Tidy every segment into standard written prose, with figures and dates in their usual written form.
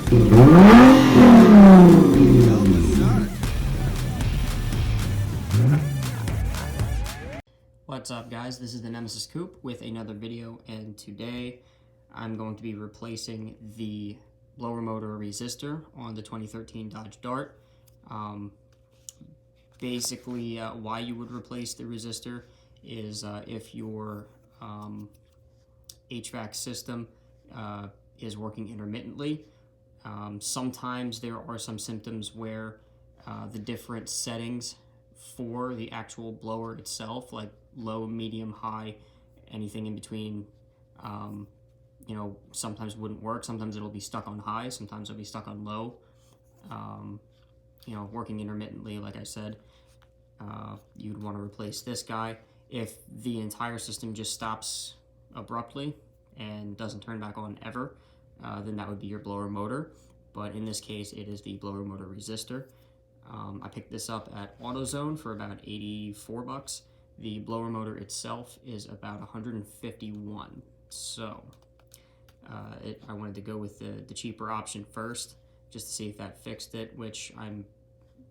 What's up, guys? This is the Nemesis Coop with another video, and today I'm going to be replacing the blower motor resistor on the 2013 Dodge Dart. Basically, why you would replace the resistor is if your HVAC system is working intermittently. Sometimes there are some symptoms where the different settings for the actual blower itself, like low, medium, high, anything in between, sometimes wouldn't work. Sometimes it'll be stuck on high, sometimes it'll be stuck on low. Working intermittently, like I said, you'd want to replace this guy. If the entire system just stops abruptly and doesn't turn back on ever, then that would be your blower motor. But in this case, it is the blower motor resistor. I picked this up at AutoZone for about 84 bucks. The blower motor itself is about 151. So I wanted to go with the cheaper option first, just to see if that fixed it, which I'm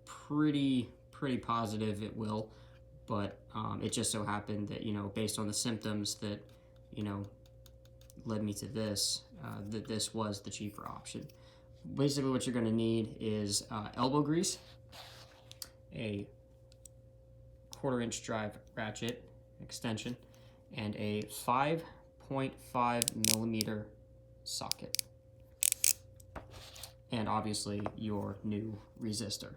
pretty positive it will. But it just so happened that, based on the symptoms that, led me to this, that this was the cheaper option. Basically what you're going to need is elbow grease, a 1/4-inch drive ratchet extension, and a 5.5 millimeter socket, and obviously your new resistor.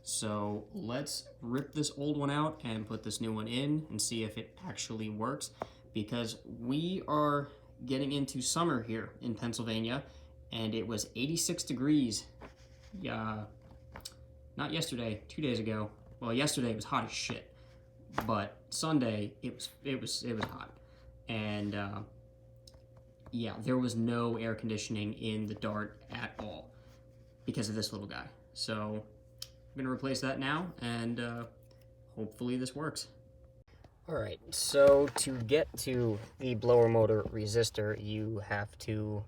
So let's rip this old one out and put this new one in and see if it actually works, because we are getting into summer here in Pennsylvania, and it was 86 degrees. Not yesterday, 2 days ago. Well, yesterday it was hot as shit, but Sunday it was hot, and there was no air conditioning in the Dart at all because of this little guy. So I'm gonna replace that now, and hopefully this works. Alright, so to get to the blower motor resistor, you have to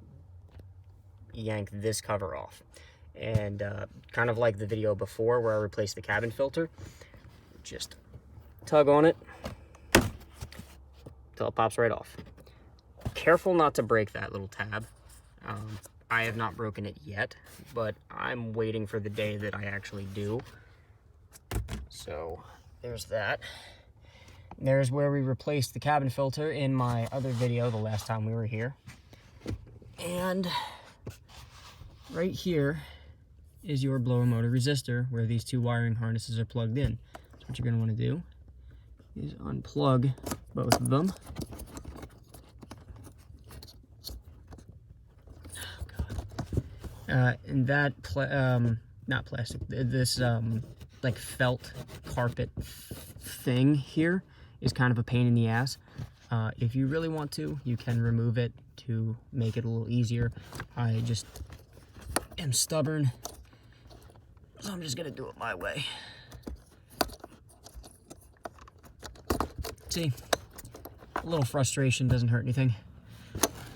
yank this cover off. And kind of like the video before where I replaced the cabin filter, just tug on it till it pops right off. Careful not to break that little tab. I have not broken it yet, but I'm waiting for the day that I actually do. So there's that. There's where we replaced the cabin filter in my other video the last time we were here. And right here is your blower motor resistor, where these two wiring harnesses are plugged in. So what you're going to want to do is unplug both of them. And that, not plastic, this like felt carpet thing here is kind of a pain in the ass. If you really want to, you can remove it to make it a little easier. I just am stubborn, so I'm just gonna do it my way. See, a little frustration doesn't hurt anything.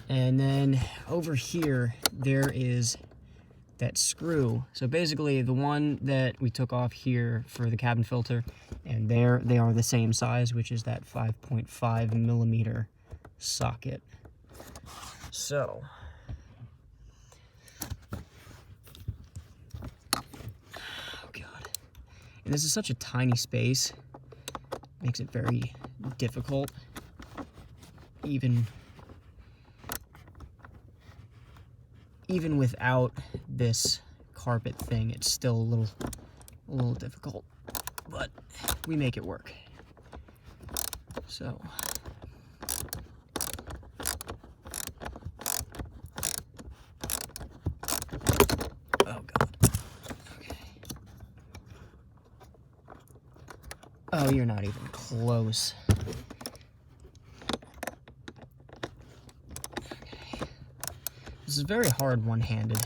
And then over here, there is that screw. So basically the one that we took off here for the cabin filter, and there they are the same size, which is that 5.5 millimeter socket. So and this is such a tiny space, makes it very difficult. Even without this carpet thing, it's still a little difficult, but we make it work. So oh god. Okay. Oh, you're not even close. This is very hard one-handed.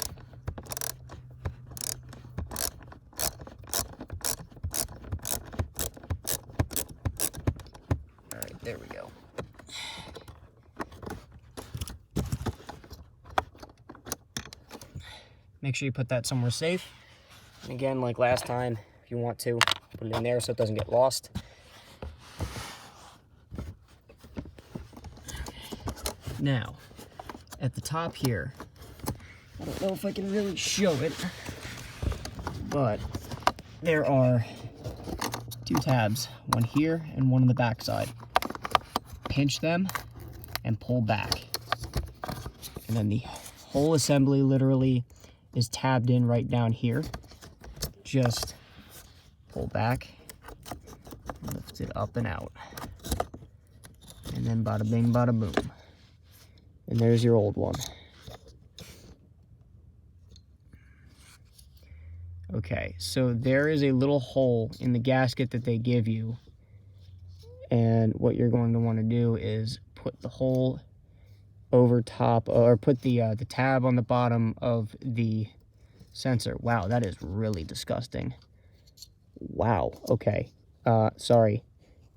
Alright, there we go. make sure you put that somewhere safe. And again, like last time, if you want to, put it in there so it doesn't get lost. Now, at the top here, I don't know if I can really show it, but there are 2 tabs, one here and one on the back side. Pinch them and pull back. And then the whole assembly literally is tabbed in right down here. Just pull back, lift it up and out. And then bada bing, bada boom. And there's your old one. Okay, so there is a little hole in the gasket that they give you. And what you're going to want to do is put the hole over top, or put the tab on the bottom of the sensor. Wow, that is really disgusting. Wow, okay. Sorry,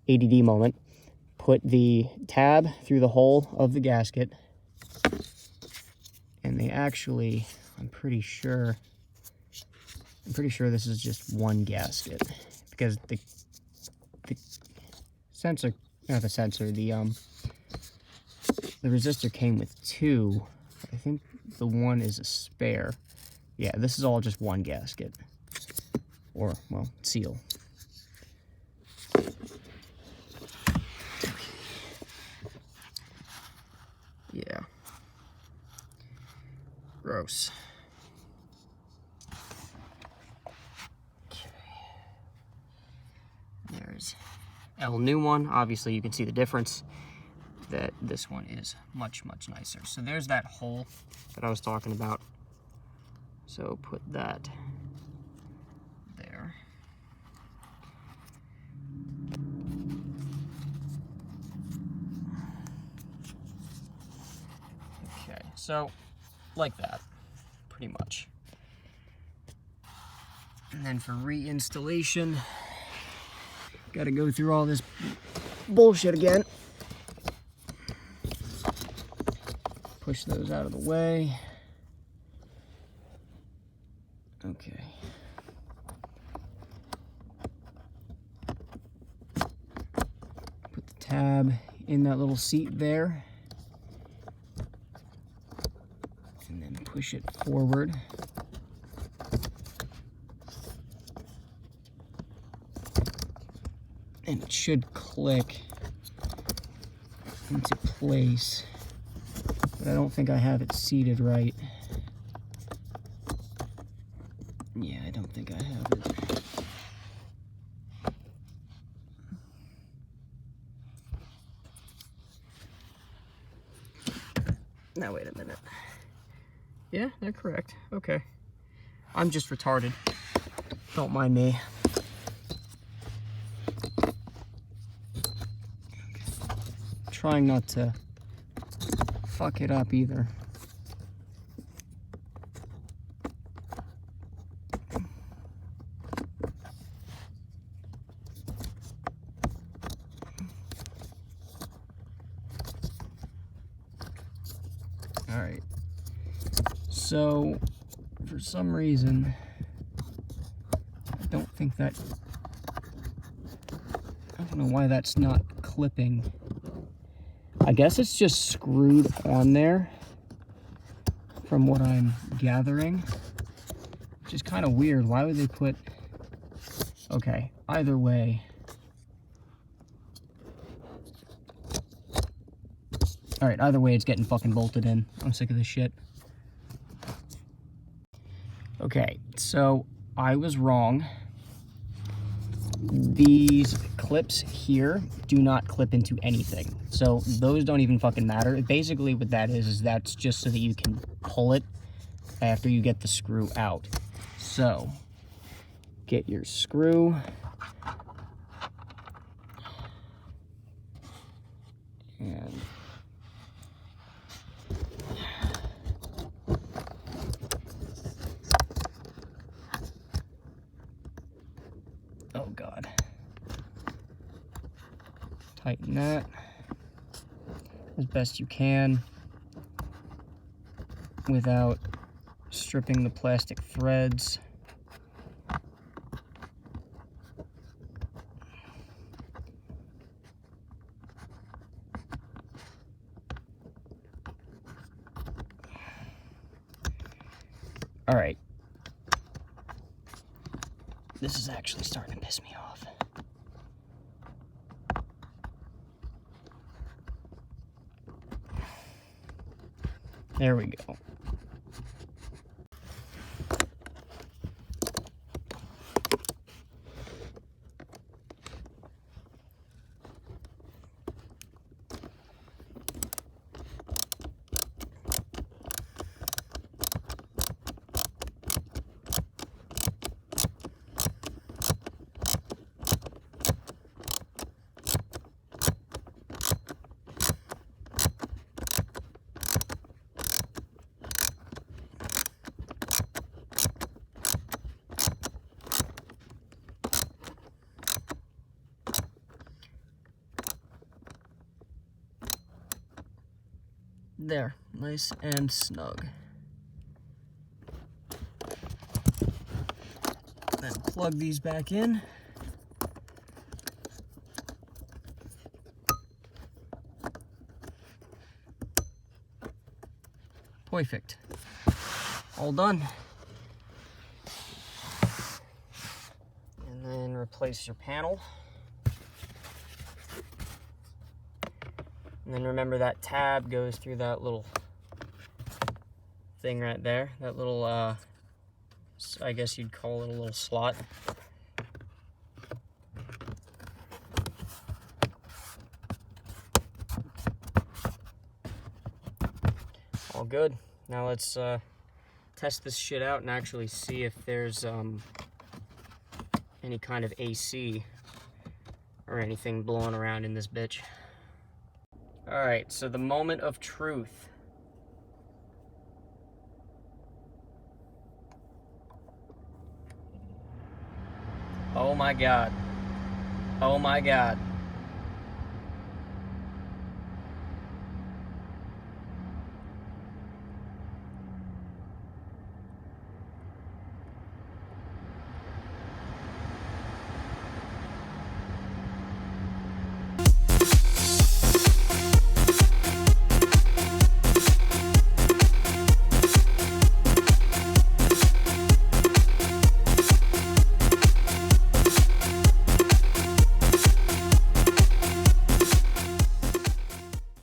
ADD moment. Put the tab through the hole of the gasket. And they actually, I'm pretty sure this is just one gasket, because the sensor, not the sensor, the resistor came with 2. I think the one is a spare. Yeah, this is all just one gasket, or, well, seal. Yeah. Gross. Okay. There's a new one. Obviously, you can see the difference, that this one is much, much nicer. So there's that hole that I was talking about. So put that there. Okay, so like that, pretty much. And then for reinstallation, got to go through all this bullshit again. Push those out of the way. Okay. Put the tab in that little seat there. And then push it forward. And it should click into place. But I don't think I have it seated right. Yeah, I don't think I have it. Now, wait a minute. Yeah, they're correct. Okay. I'm just retarded. Don't mind me. Trying not to fuck it up either. All right. So, for some reason, I don't think that, I don't know why that's not clipping. I guess it's just screwed on there from what I'm gathering, which is kind of weird. Why would they put, okay, either way. All right, either way, it's getting fucking bolted in. I'm sick of this shit. Okay, so I was wrong. These clips here do not clip into anything. So those don't even fucking matter. Basically what that is that's just so that you can pull it after you get the screw out. So get your screw. And oh God. Tighten that as best you can without stripping the plastic threads. All right. This is actually starting to piss me off. There we go. There, nice and snug. Then plug these back in. Perfect. All done. And then replace your panel. And then remember that tab goes through that little thing right there. That little, I guess you'd call it a little slot. All good. Now let's test this shit out and actually see if there's any kind of AC or anything blowing around in this bitch. Alright, so the moment of truth. Oh my god. Oh my god.